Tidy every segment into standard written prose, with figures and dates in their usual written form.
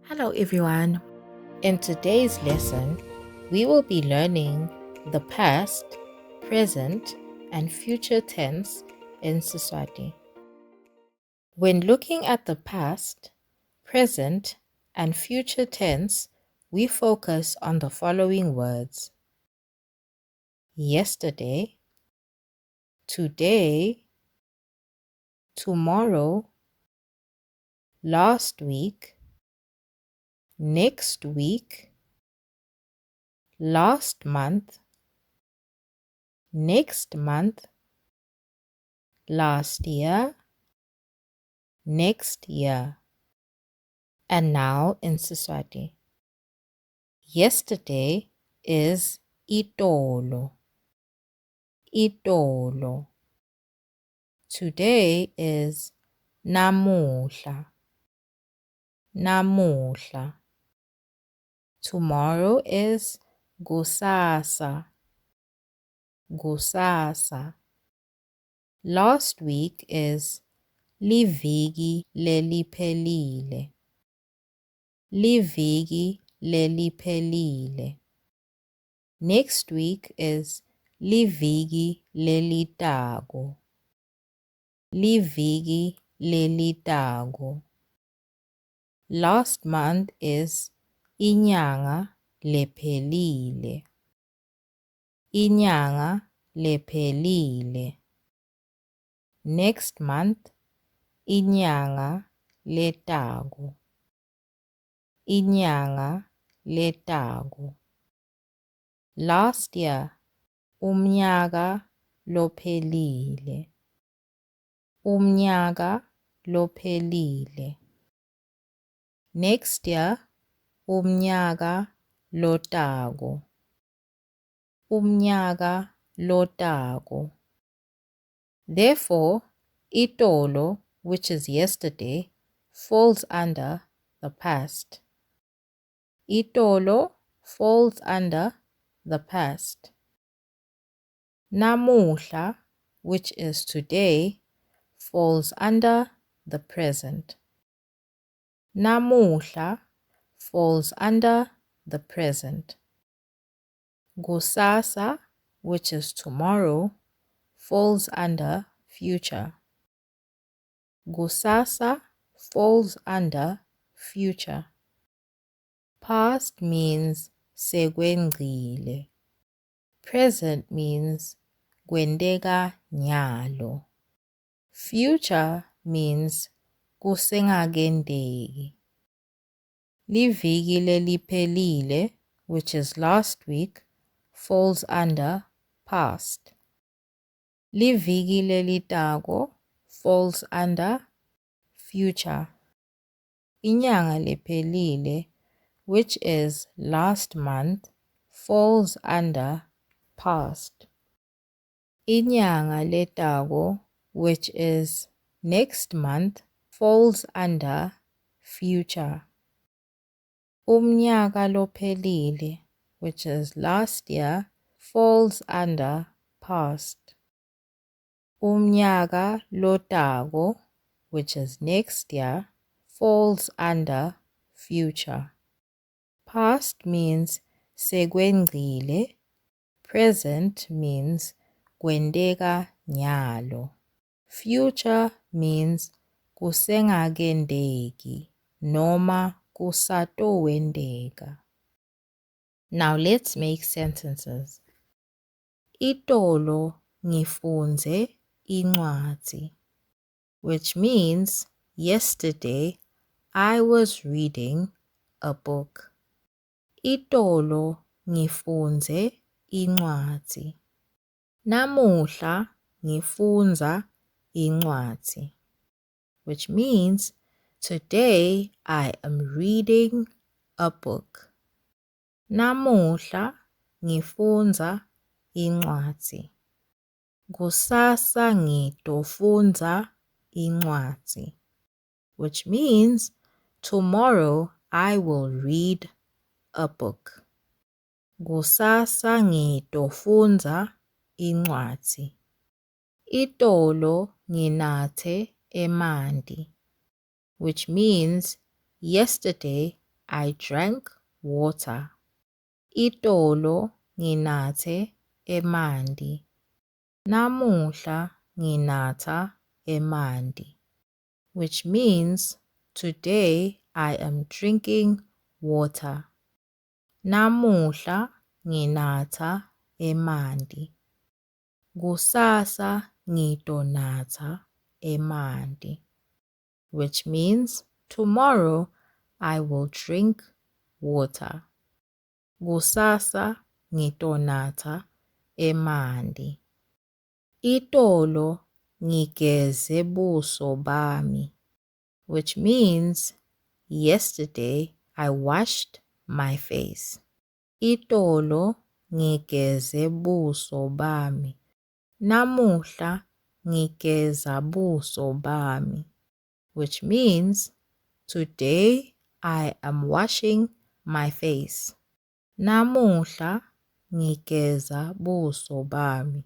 Hello everyone. In today's lesson, we will be learning the past, present, and future tense in Siswati. When looking at the past, present, and future tense, we focus on the following words: yesterday, today, tomorrow, last week, next week, last month, next month, last year, next year. And now in Siswati. Yesterday is itolo. Itolo. Today is namuhla. Namuhla. Tomorrow is kusasa. Kusasa. Last week is liviki leliphelile. Liviki leliphelile. Next week is liviki lelitako. Liviki lelitako. Last month is inyanga lephelile. Inyanga lephelile. Next month inyanga letako. Inyanga letako. Last year umnyaka lophelile. Umnyaka lophelile. Next year umnyaka lotako. Umnyaka lotako. Therefore, itolo, which is yesterday, falls under the past. Itolo falls under the past. Namuhla, which is today, falls under the present. Namuhla falls under the present. Kusasa, which is tomorrow, falls under future. Kusasa falls under future. Past means sekwendile. Present means kwendeka nyalo. Future means kusengakendeki. Liviki leliphelile, which is last week, falls under past. Liviki lelitako falls under future. Inyanga lephelile, which is last month, falls under past. Inyanga letako, which is next month, falls under future. Umnyaka lophelile, which is last year, falls under past. Umnyaka lotako, which is next year, falls under future. Past means sekwendile. Present means kwendeka nyalo. Future means kusengakendeki noma kusatowendeka. Now let's make sentences. Itolo ngifunze incwadi, which means yesterday I was reading a book. Itolo ngifunze incwadi. Namuhla ngifundza incwadi, which means today I am reading a book. Namuhla ngifundza incwadi. Kusasa ngitofundza incwadi, which means tomorrow I will read a book. Kusasa ngitofundza incwadi. Itolo nginathe emanti, which means yesterday I drank water. Itolo nginathe emanti. Namuhla nginatha emanti, which means today I am drinking water. Namuhla nginatha emanti. Kusasa ngitonatha emanti, which means tomorrow I will drink water. Kusasa ngitonatha emanti. Itolo ngigeze buso bami, which means yesterday I washed my face. Itolo ngigeze buso bami. Namuhla ngigeza buso bami, which means today I am washing my face. Namuhla ngigeza buso bami.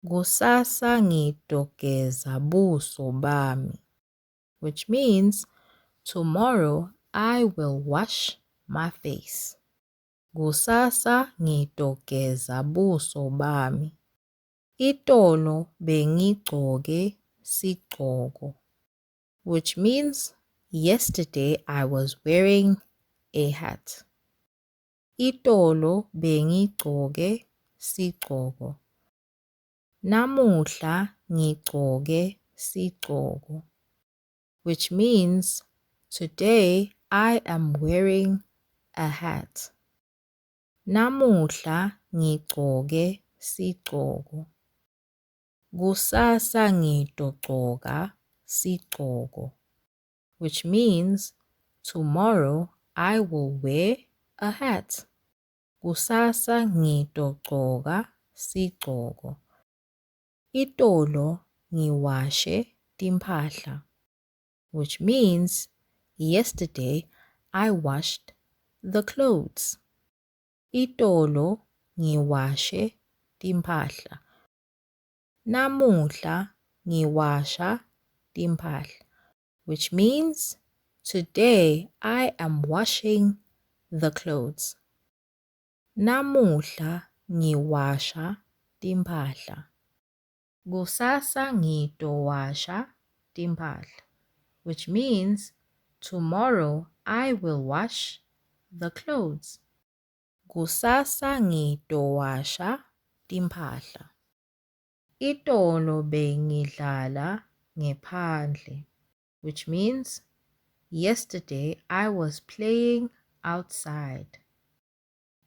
Kusasa ngitogeza buso bami, which means tomorrow I will wash my face. Kusasa ngitogeza buso bami. Itolo bengigcoke sigcoko, which means yesterday I was wearing a hat. Itolo bengigcoke sigcoko. Namuhla ngigcoke sigcoko, which means today I am wearing a hat. Namuhla ngigcoke sigcoko. Kusasa ngitogcoka sigcoko, which means tomorrow I will wear a hat. Kusasa ngitogcoka sigcoko. Itolo ngiwashe timphahla, which means yesterday I washed the clothes. Itolo ngiwashe timphahla. Namuhla ngiwasha timphahla, which means today I am washing the clothes. Namuhla ngiwasha timphahla. Kusasa ngitowasha timphahla, which means tomorrow I will wash the clothes. Kusasa ngitowasha timphahla. Itolo bengidlala ngephandle, which means yesterday I was playing outside.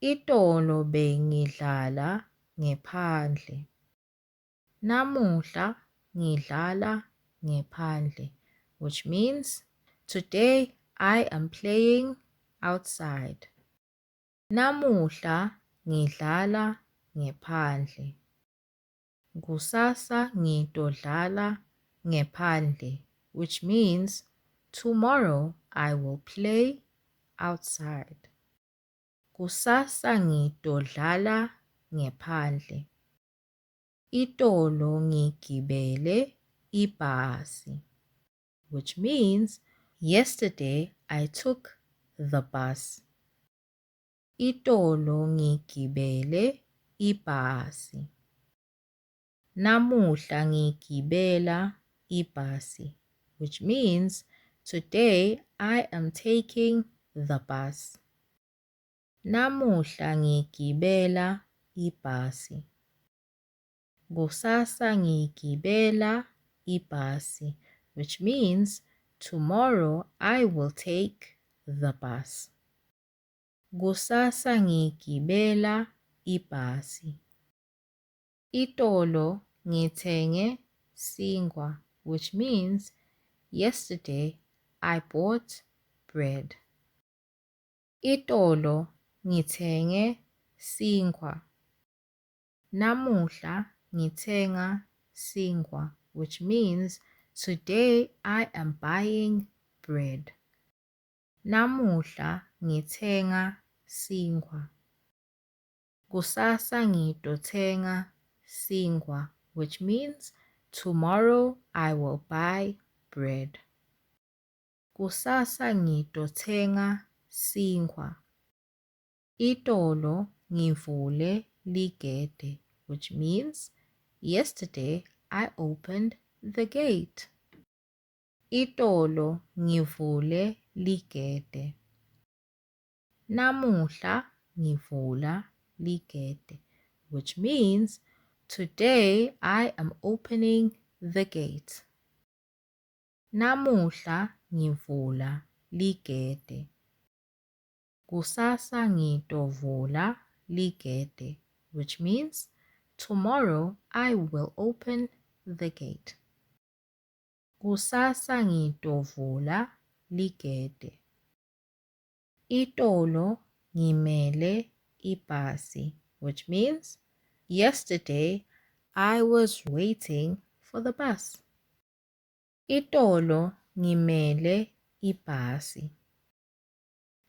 Itolo bengidlala ngephandle. Namuhla ngidlala ngephandle, which means today I am playing outside. Namuhla ngidlala ngephandle. Kusasa ngitodlala ngephandle, which means tomorrow I will play outside. Kusasa ngitodlala ngephandle. Itolo ngigibele ibhasi, which means yesterday I took the bus. Itolo ngigibele ibhasi. Namuhla ngigibela ibhasi, which means today I am taking the bus. Namuhla ngigibela ibhasi. Kusasa ngigibela ibhasi, which means tomorrow I will take the bus. Kusasa ngigibela ibhasi. Itolo ngithenge singwa, which means yesterday I bought bread. Itolo ngithenge singwa. Namuhla ngithenga singwa, which means today I am buying bread. Namuhla ngithenga singwa. Kusasa ngitothenga singwa, which means tomorrow I will buy bread. Kusasa ngitothenga sinkwa. Itolo ngivule ligede, which means yesterday I opened the gate. Itolo ngivule ligede. Namuhla ngivula ligede, which means today I am opening the gate. Namuhla ngivula ligede. Kusasa ngitovula ligede, which means tomorrow I will open the gate. Kusasa ngitovula ligede. Itolo ngimele ibhasi, which means yesterday I was waiting for the bus. Itolo ngimele ibhasi.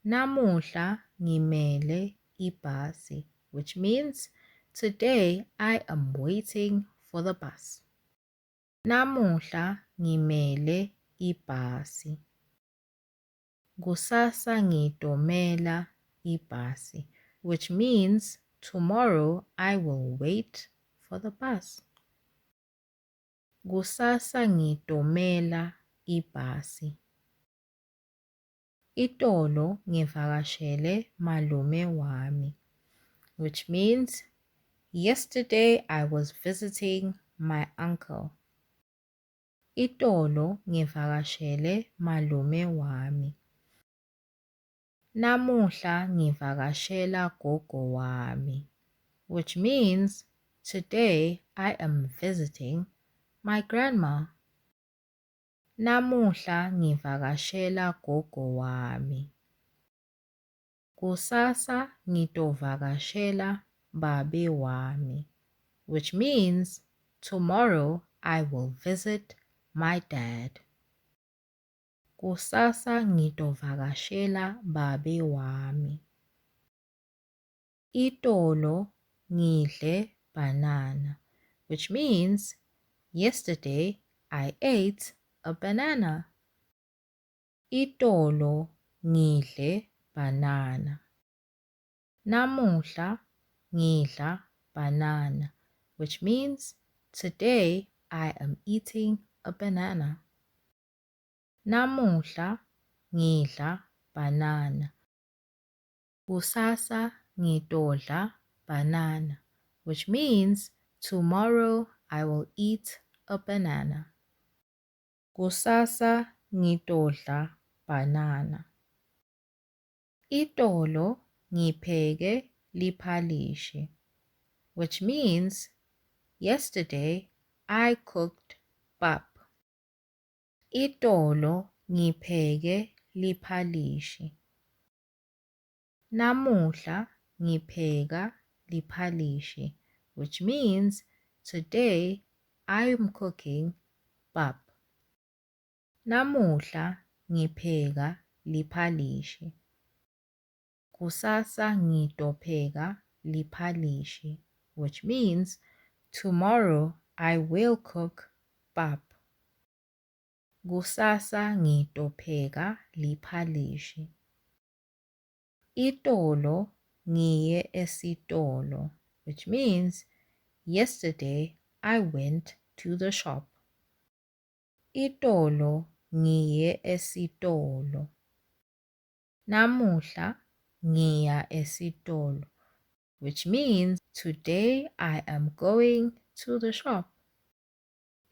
Namuhla ngimele ibhasi, which means today I am waiting for the bus. Namuhla ngimele ibhasi. Kusasa ngitomela ibhasi, which means tomorrow I will wait for the bus. Kusasa ngitomela ibhasi. Itolo ngivakashele malume wami, which means yesterday I was visiting my uncle. Itolo ngivakashele malume wami. Namuhla ngivakashela gogo wami, which means today I am visiting my grandma. Namuhla ngivakashela gogo wami. Kusasa ngitovakashela babe wami, which means tomorrow I will visit my dad. Kusasa ngitovakashela babe wami. Itolo ngidle banana, which means yesterday I ate a banana. Itolo ngidle banana. Namuhla ngidla banana, which means today I am eating a banana. Namuhla ngidla banana. Kusasa ngitodla banana, which means tomorrow I will eat a banana. Kusasa ngitodla banana. Itolo ngipheke liphalishi, which means yesterday I cooked pap. Itolo ngipheke liphalishi. Namuhla ngipheka liphalishi, which means today I am cooking pap. Namuhla ngipheka liphalishi. Kusasa ngitopheka liphalishi, which means tomorrow I will cook pap. Kusasa ngitopheka liphalishi. Itolo ngiye esitolo, which means yesterday I went to the shop. Itolo ngiye esitolo. Namuhla ngiya esitolo, which means today I am going to the shop.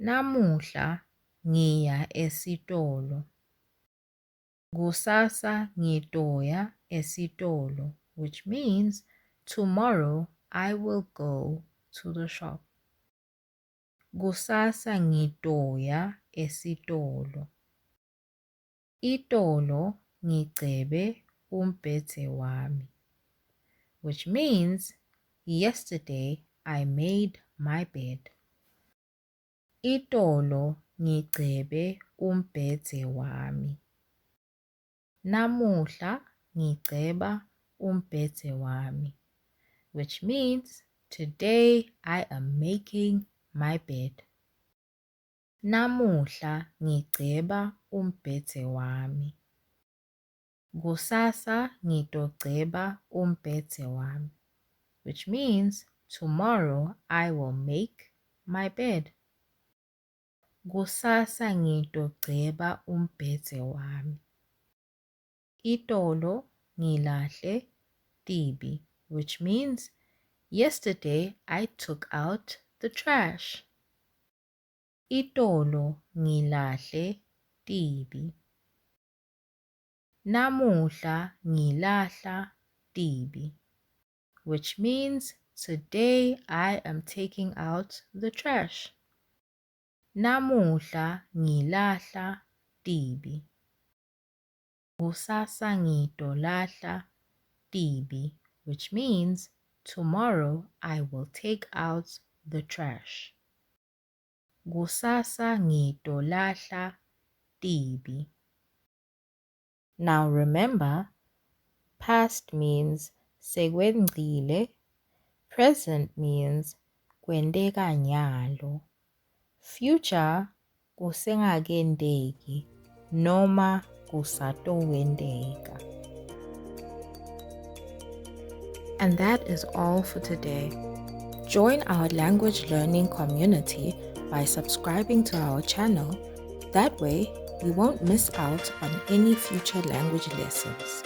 Namuhla ngiya esitolo. Kusasa ngitoya esitolo, which means tomorrow I will go to the shop. Kusasa ngitoya esitolo. Itolo ngicebe umbhedze wami, which means yesterday I made my bed. Itolo ngicebe umbhedze wami. Namuhla ngiceba umbhedze wami, which means today I am making my bed. Namuhla ngiceba umbhedze wami. Kusasa ngitogceba umbhedze wami, which means tomorrow I will make my bed. Kusasa ngitogceba umbhedze wami. Itolo ngilahle tibi, which means yesterday I took out the trash. Itolo ngilahle tibi. Namuhla ngilahla tibi, which means today I am taking out the trash. Namuhla ngilahla tibi. Kusasa ngitolahla tibi, which means tomorrow I will take out the trash. Kusasa ngitolahla tibi. Now remember, past means sekwendile, present means kwenteka nyalo, future kusengakendeki noma kusatokwenteka. And that is all for today. Join our language learning community by subscribing to our channel. That way, you won't miss out on any future language lessons.